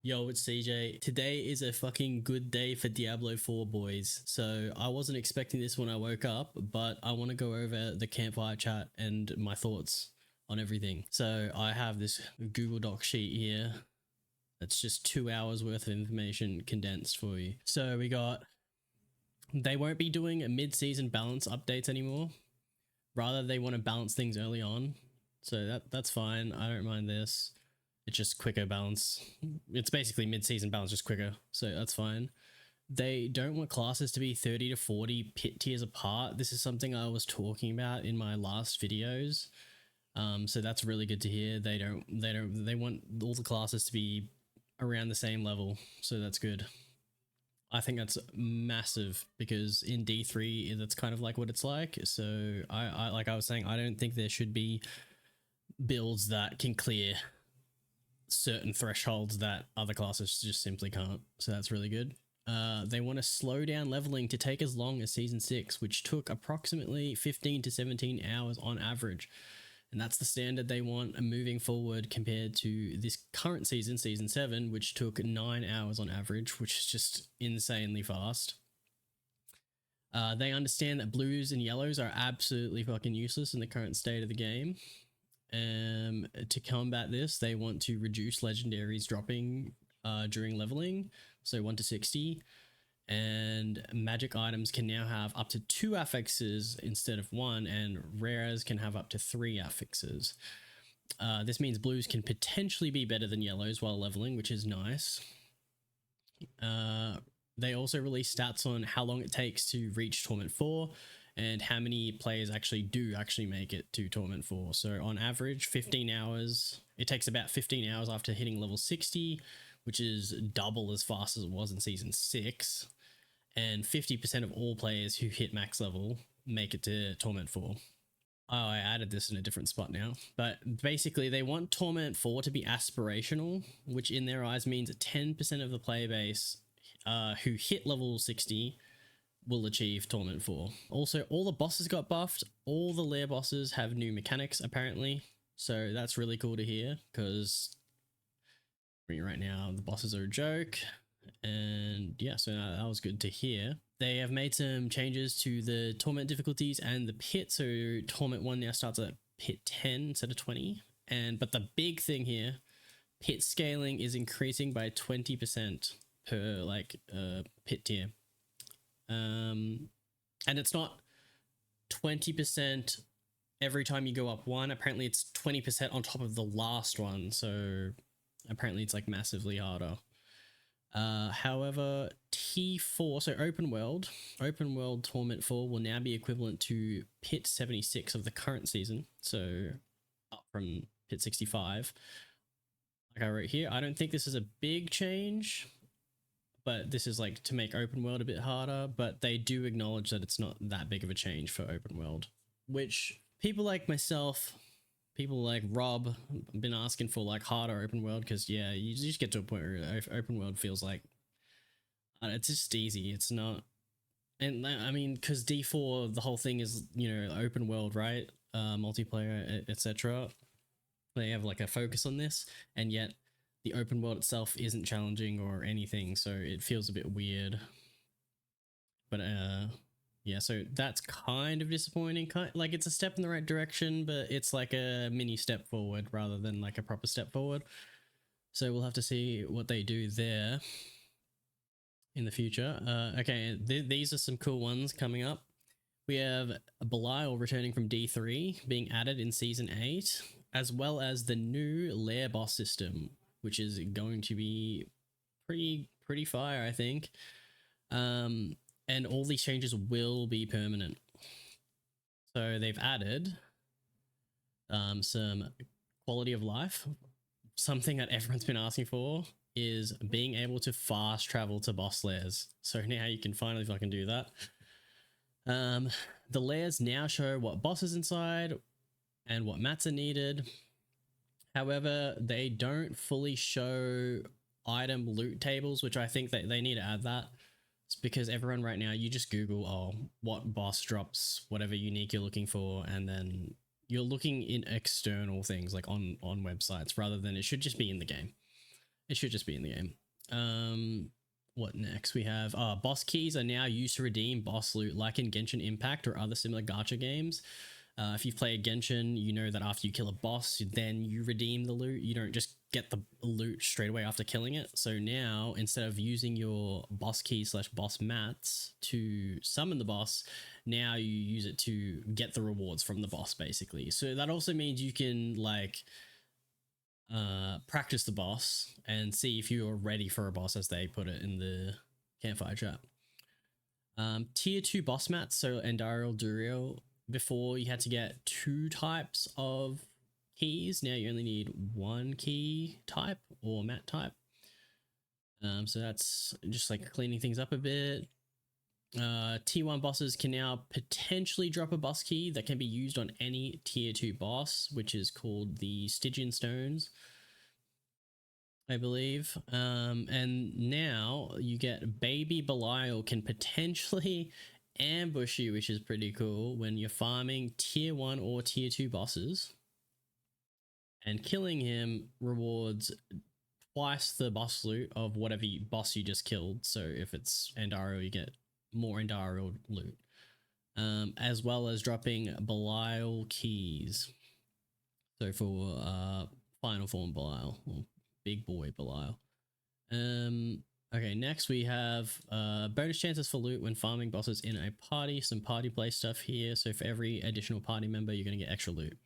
Yo, it's CJ. Today is a fucking good day for Diablo 4, boys. So I wasn't expecting this when I woke up, but I want to go over the campfire chat and my thoughts on everything. So I have this Google Doc sheet here. That's just 2 hours worth of information condensed for you. So they won't be doing a mid-season balance updates anymore. Rather, they want to balance things early on. So that's fine. I don't mind this. It's just quicker balance. It's basically mid-season balance, just quicker. So that's fine. They don't want classes to be 30 to 40 pit tiers apart. This is something I was talking about in my last videos. So that's really good to hear. They want all the classes to be around the same level. So that's good. I think that's massive because in D3, that's kind of like what it's like. So like I was saying, I don't think there should be builds that can clear certain thresholds that other classes just simply can't. So that's really good. They want to slow down leveling to take as long as Season 6, which took approximately 15 to 17 hours on average. And that's the standard they want moving forward compared to this current season, Season 7, which took 9 hours on average, which is just insanely fast. They understand that blues and yellows are absolutely fucking useless in the current state of the game. To combat this, they want to reduce legendaries dropping during leveling, so 1 to 60, and magic items can now have up to 2 affixes instead of 1, and rares can have up to 3 affixes. This means blues can potentially be better than yellows while leveling, which is nice. They also release stats on how long it takes to reach Torment 4 and how many players actually make it to Torment 4. So on average, 15 hours. It takes about 15 hours after hitting level 60, which is double as fast as it was in Season 6. And 50% of all players who hit max level make it to Torment 4. Oh, I added this in a different spot now. But basically, they want Torment 4 to be aspirational, which in their eyes means that 10% of the player base who hit level 60 will achieve Torment 4. Also, all the bosses got buffed. All the lair bosses have new mechanics, apparently. So that's really cool to hear, because right now, the bosses are a joke. And yeah, so that was good to hear. They have made some changes to the Torment difficulties and the pit. So Torment 1 now starts at pit 10 instead of 20. But the big thing here, pit scaling is increasing by 20% per pit tier. And it's not 20% every time you go up one. Apparently it's 20% on top of the last one. So apparently it's like massively harder. However, T4, so open world Torment 4 will now be equivalent to pit 76 of the current season. So up from pit 65. Like I wrote here, I don't think this is a big change, but this is like to make open world a bit harder, but they do acknowledge that it's not that big of a change for open world, which people like myself, people like Rob have been asking for like harder open world, because yeah, you just get to a point where open world feels like it's just easy. It's not, and I mean, because D4, the whole thing is, open world, right? Multiplayer, etc. They have like a focus on this, and yet the open world itself isn't challenging or anything, so it feels a bit weird. But yeah, so that's kind of disappointing. Like, it's a step in the right direction, but it's like a mini step forward rather than like a proper step forward. So we'll have to see what they do there in the future. Okay, these are some cool ones coming up. We have Belial returning from D3 being added in Season 8, as well as the new lair boss system, which is going to be pretty fire, I think. And all these changes will be permanent. So they've added some quality of life. Something that everyone's been asking for is being able to fast travel to boss lairs. So now you can finally fucking do that. The lairs now show what bosses inside and what mats are needed. However, they don't fully show item loot tables, which I think that they need to add that. It's because everyone right now, you just Google, what boss drops whatever unique you're looking for, and then you're looking in external things like on websites rather than it should just be in the game. It should just be in the game. What next? We have boss keys are now used to redeem boss loot, like in Genshin Impact or other similar gacha games. If you've played Genshin, you know that after you kill a boss, then you redeem the loot. You don't just get the loot straight away after killing it. So now, instead of using your boss key / boss mats to summon the boss, now you use it to get the rewards from the boss, basically. So that also means you can like practice the boss and see if you're ready for a boss, as they put it in the campfire chat. Tier 2 boss mats, so Endaril, Duriel. Before you had to get 2 types of keys. Now you only need 1 key type or mat type. So that's just like cleaning things up a bit. T1 bosses can now potentially drop a boss key that can be used on any tier 2 boss, which is called the Stygian Stones, I believe. And now you get Baby Belial can potentially ambush you, which is pretty cool, when you're farming tier 1 or tier 2 bosses, and killing him rewards twice the boss loot of whatever boss you just killed. So if it's Endaril, you get more Endaril loot, as well as dropping Belial keys. So for final form Belial, or big boy Belial. Okay, next we have bonus chances for loot when farming bosses in a party. Some party play stuff here. So for every additional party member, you're going to get extra loot.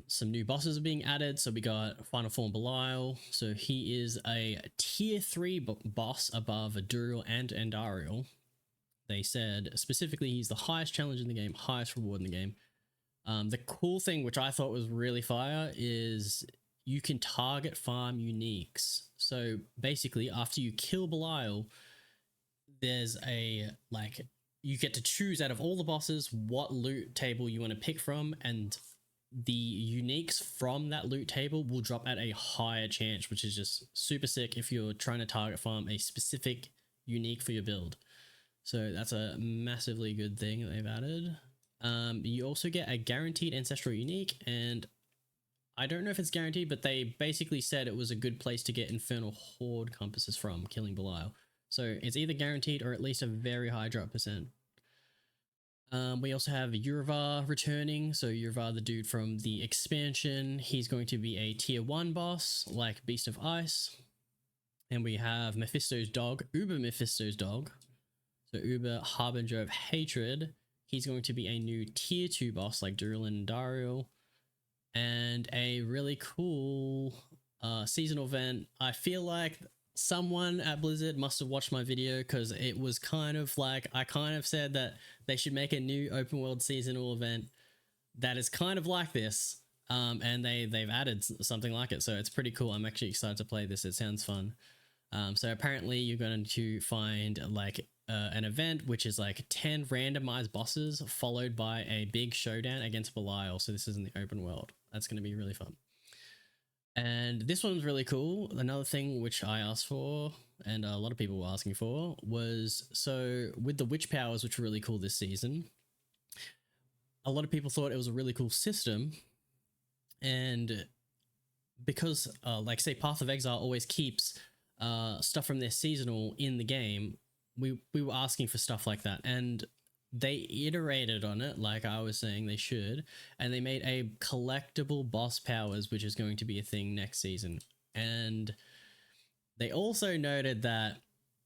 Some new bosses are being added. So we got Final Form Belial. So he is a tier 3 boss above Duriel and Endaril. They said specifically he's the highest challenge in the game, highest reward in the game. The cool thing, which I thought was really fire, is you can target farm uniques. So basically, after you kill Belial, there's a, like, you get to choose out of all the bosses what loot table you want to pick from, and the uniques from that loot table will drop at a higher chance, which is just super sick if you're trying to target farm a specific unique for your build. So that's a massively good thing that they've added. You also get a guaranteed ancestral unique, and I don't know if it's guaranteed, but they basically said it was a good place to get Infernal Horde compasses from killing Belial. So it's either guaranteed or at least a very high drop percent. We also have Urivar returning. So Urivar, the dude from the expansion, he's going to be a tier 1 boss like Beast of Ice. And we have Mephisto's dog, Uber Mephisto's dog. So Uber, Harbinger of Hatred. He's going to be a new tier 2 boss like Duriel and Dariel. And a really cool seasonal event. I feel like someone at Blizzard must have watched my video, because it was kind of like, I kind of said that they should make a new open world seasonal event that is kind of like this, and they've added something like it, so it's pretty cool. I'm actually excited to play this. It sounds fun. So apparently you're going to find like an event which is like 10 randomized bosses followed by a big showdown against Belial. So this is in the open world. That's going to be really fun. And this one's really cool. Another thing which I asked for, and a lot of people were asking for, was, so with the witch powers, which were really cool this season, a lot of people thought it was a really cool system. And because like say Path of Exile always keeps stuff from their seasonal in the game, we were asking for stuff like that, and they iterated on it like I was saying they should, and they made a collectible boss powers, which is going to be a thing next season. And they also noted that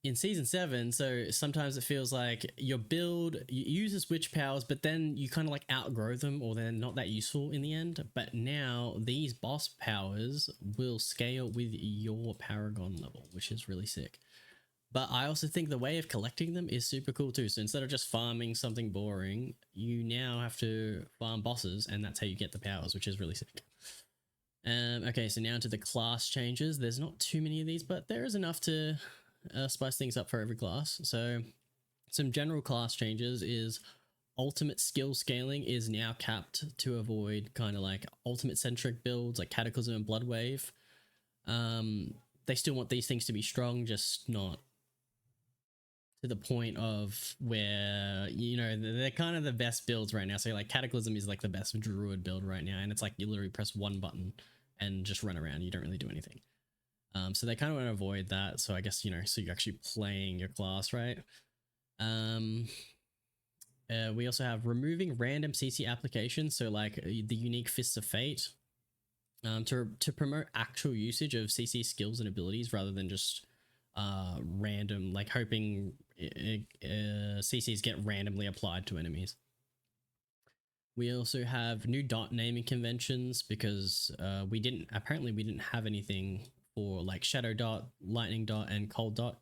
in season 7, so sometimes it feels like your build uses witch powers, but then you kind of like outgrow them, or they're not that useful in the end. But now these boss powers will scale with your paragon level, which is really sick. But I also think the way of collecting them is super cool too. So instead of just farming something boring, you now have to farm bosses, and that's how you get the powers, which is really sick. Okay, so now to the class changes. There's not too many of these, but there is enough to spice things up for every class. So some general class changes is ultimate skill scaling is now capped to avoid kind of like ultimate centric builds like Cataclysm and Bloodwave. They still want these things to be strong, just not to the point of where, you know, they're kind of the best builds right now. So like Cataclysm is like the best druid build right now, and it's like you literally press one button and just run around. You don't really do anything. So they kind of want to avoid that. So I guess, you know, so you're actually playing your class, right? We also have removing random CC applications. So like the unique Fists of Fate, to promote actual usage of CC skills and abilities rather than just random, like hoping CCs get randomly applied to enemies. We also have new dot naming conventions because we didn't have anything for like shadow dot, lightning dot, and cold dot.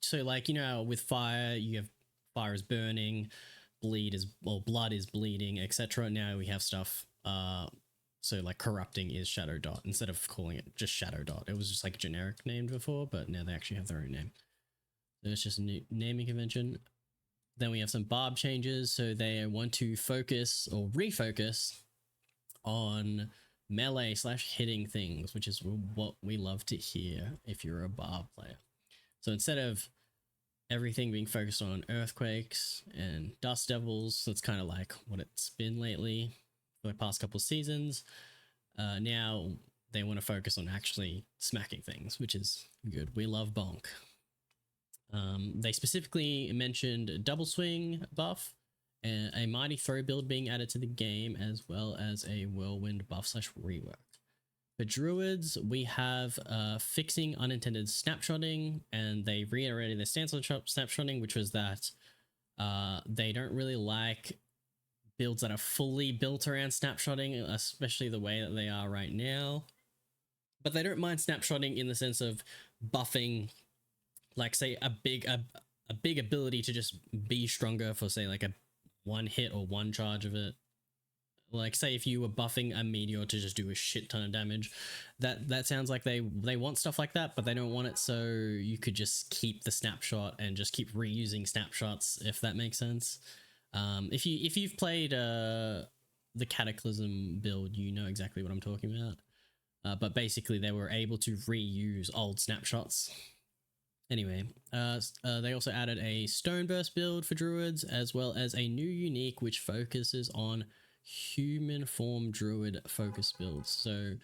So like, you know, with fire, you have fire is burning, blood is bleeding, etc. Now we have stuff. So like corrupting is shadow dot instead of calling it just shadow dot. It was just like generic named before, but now they actually have their own name. So it's just a new naming convention. Then we have some barb changes. So they want to focus or refocus on melee / hitting things, which is what we love to hear if you're a barb player. So instead of everything being focused on earthquakes and dust devils, that's kind of like what it's been lately for the past couple of seasons. Now they want to focus on actually smacking things, which is good. We love bonk. They specifically mentioned double swing buff, and a mighty throw build being added to the game, as well as a whirlwind buff / rework. For druids, we have fixing unintended snapshotting, and they reiterated their stance on snapshotting, which was that they don't really like builds that are fully built around snapshotting, especially the way that they are right now. But they don't mind snapshotting in the sense of buffing, like say a big ability to just be stronger for say like a one hit or one charge of it. Like say if you were buffing a meteor to just do a shit ton of damage, that sounds like they want stuff like that, but they don't want it so you could just keep the snapshot and just keep reusing snapshots, if that makes sense. If you've played the Cataclysm build, you know exactly what I'm talking about. But basically they were able to reuse old snapshots. Anyway, they also added a Stoneburst build for druids, as well as a new unique which focuses on human form druid focus builds. So,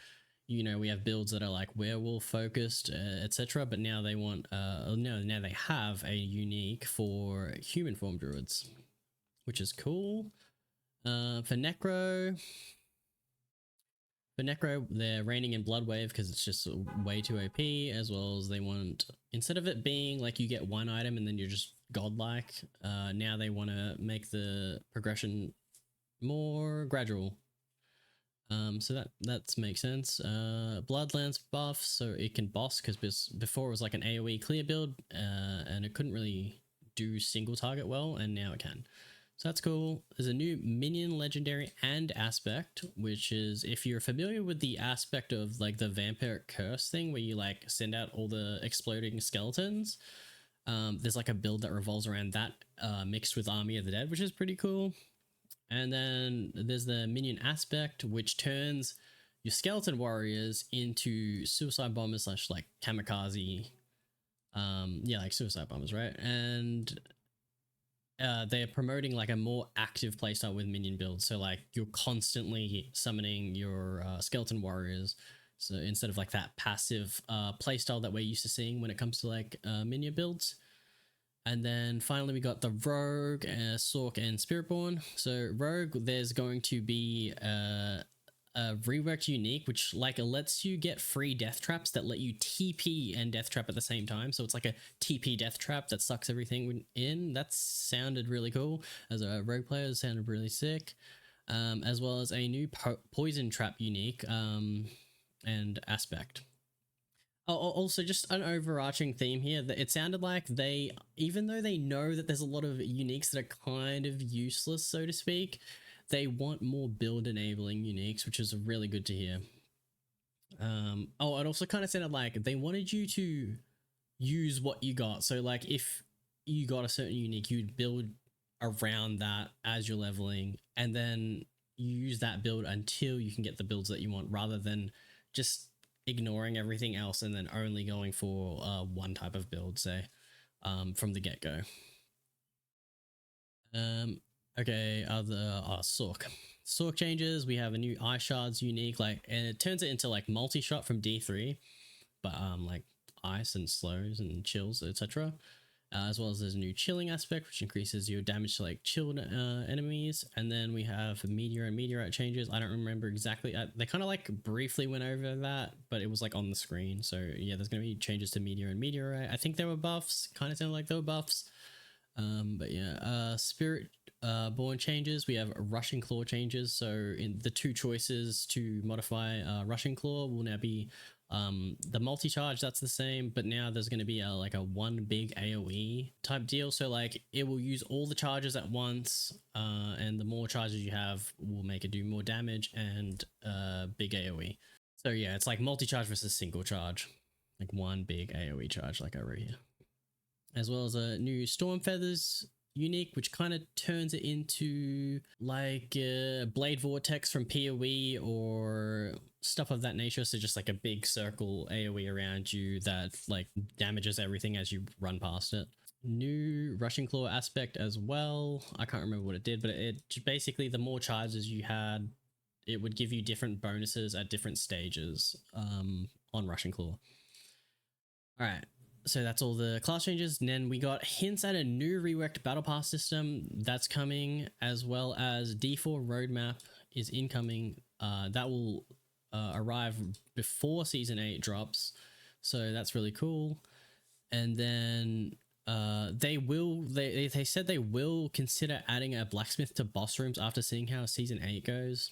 you know, we have builds that are like werewolf focused, etc. But now they want, now they have a unique for human form druids, which is cool. For Necro, they're reigning in Blood Wave because it's just way too OP, as well as they want, instead of it being like you get one item and then you're just godlike, now they want to make the progression more gradual. So that makes sense. Bloodlands buff, so it can boss, because before it was like an AoE clear build, and it couldn't really do single target well, and now it can. So that's cool. There's a new minion legendary and aspect, which is, if you're familiar with the aspect of like the vampiric curse thing where you like send out all the exploding skeletons, there's like a build that revolves around that, mixed with Army of the Dead, which is pretty cool. And then there's the minion aspect, which turns your skeleton warriors into suicide bombers / like kamikaze. Yeah, like suicide bombers, right? And they're promoting like a more active playstyle with minion builds. So like you're constantly summoning your skeleton warriors. So instead of like that passive playstyle that we're used to seeing when it comes to like minion builds. And then finally we got the Rogue, Sork, and Spiritborn. So Rogue, there's going to be a reworked unique, which like lets you get free death traps that let you TP and death trap at the same time. So it's like a TP death trap that sucks everything in. That sounded really cool. As a Rogue player, it sounded really sick. As well as a new poison trap unique and aspect. Also, just an overarching theme here, that it sounded like they, even though they know that there's a lot of uniques that are kind of useless, so to speak, they want more build enabling uniques, which is really good to hear. It also kind of sounded like they wanted you to use what you got. So like if you got a certain unique, you'd build around that as you're leveling, and then you use that build until you can get the builds that you want, rather than just ignoring everything else and then only going for one type of build, say, from the get-go. Okay, other Sork changes. We have a new eye shards unique, like, and it turns it into like multi-shot from D3, but like ice and slows and chills, etc. As well as there's a new chilling aspect, which increases your damage to like chilled enemies. And then we have meteor and meteorite changes. I don't remember exactly. They kind of like briefly went over that, but it was like on the screen. So yeah, there's going to be changes to meteor and meteorite. I think there were buffs. Kind of sounded like there were buffs. But yeah, spirit born changes. We have rushing claw changes. So in the two choices to modify rushing claw will now be the multi-charge, that's the same, but now there's going to be like a one big AoE type deal. So like it will use all the charges at once, and the more charges you have will make it do more damage and big AoE. So yeah, it's like multi-charge versus single charge, like one big AoE charge like I wrote here. As well as a new storm feathers unique, which kind of turns it into like blade vortex from PoE or stuff of that nature. So just like a big circle AoE around you that like damages everything as you run past it. New rushing claw aspect as well. I can't remember what it did, but it basically, the more charges you had, it would give you different bonuses at different stages on rushing claw. All right, so that's all the class changes. And then we got hints at a new reworked battle pass system that's coming, as well as D4 roadmap is incoming. That will arrive before season 8 drops, so that's really cool. And then they said they will consider adding a blacksmith to boss rooms after seeing how season 8 goes.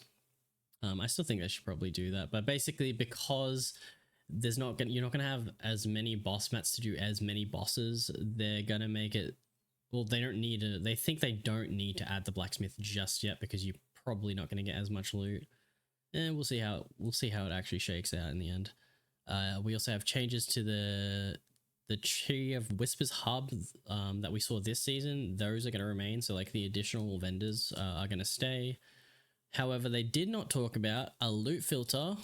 I still think they should probably do that, but basically because you're not gonna have as many boss mats to do as many bosses, they're gonna make it, well, they think they don't need to add the blacksmith just yet because you're probably not gonna get as much loot, and we'll see how it actually shakes out in the end. We also have changes to the Tree of Whispers hub that we saw this season. Those are going to remain, so like the additional vendors are going to stay. However, they did not talk about a loot filter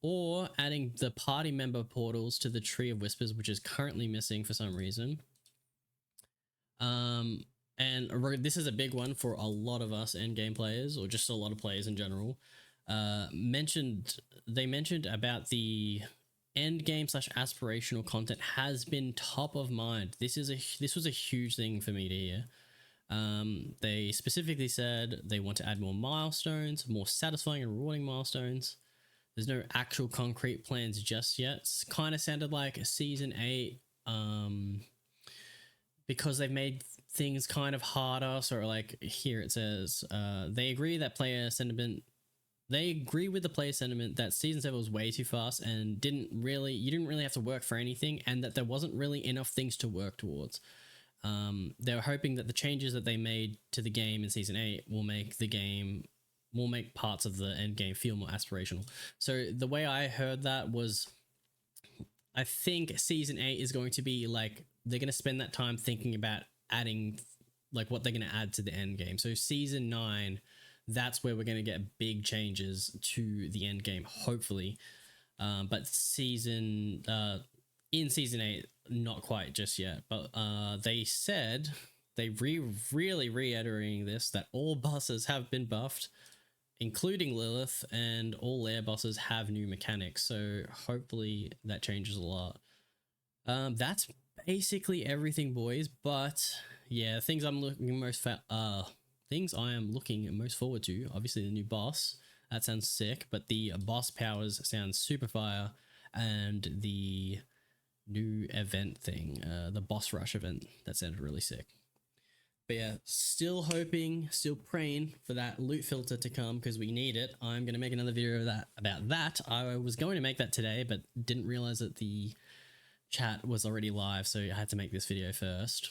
or adding the party member portals to the Tree of Whispers, which is currently missing for some reason. And this is a big one for a lot of us endgame players, or just a lot of players in general. They mentioned about the end game / aspirational content has been top of mind. This was a huge thing for me to hear. They specifically said they want to add more milestones, more satisfying and rewarding milestones. There's no actual concrete plans just yet. It's kind of sounded like season 8, because they've made things kind of harder. So like here it says, they agree with the player sentiment that season 7 was way too fast and you didn't really have to work for anything, and that there wasn't really enough things to work towards. They were hoping that the changes that they made to the game in season 8 will make parts of the end game feel more aspirational. So the way I heard that was, I think season 8 is going to be like, they're going to spend that time thinking about adding like what they're going to add to the end game. So season 9, that's where we're going to get big changes to the end game, hopefully. But in season 8, not quite just yet. But they said, really reiterating this, that all bosses have been buffed, including Lilith, and all lair bosses have new mechanics. So hopefully that changes a lot. That's basically everything, boys. But yeah, things I am looking most forward to, obviously the new boss. That sounds sick, but the boss powers sounds super fire, and the new event thing, the boss rush event, that sounded really sick. But yeah, still hoping, still praying for that loot filter to come, because we need it. I'm going to make another video about that. I was going to make that today, but didn't realize that the chat was already live, so I had to make this video first.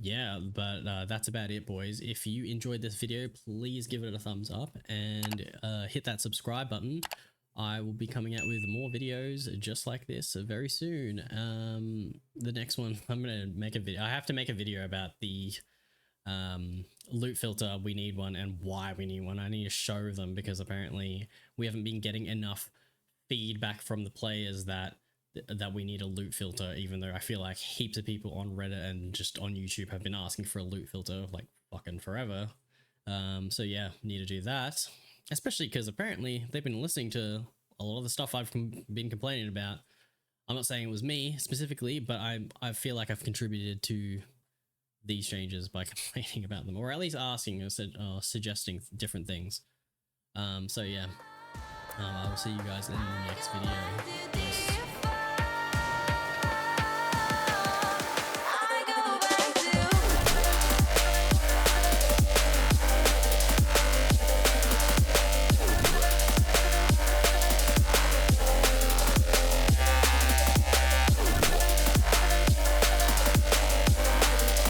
Yeah, but that's about it, boys. If you enjoyed this video, please give it a thumbs up and hit that subscribe button. I will be coming out with more videos just like this very soon. The next one, I'm gonna make a video. I have to make a video about the loot filter. We need one, and why we need one. I need to show them, because apparently we haven't been getting enough feedback from the players that that we need a loot filter, even though I feel like heaps of people on Reddit and just on YouTube have been asking for a loot filter like fucking forever. So yeah, need to do that, especially because apparently they've been listening to a lot of the stuff I've been complaining about. I'm not saying it was me specifically, but I feel like I've contributed to these changes by complaining about them, or at least asking or suggesting different things. So yeah, I will see you guys in the next video. Peace.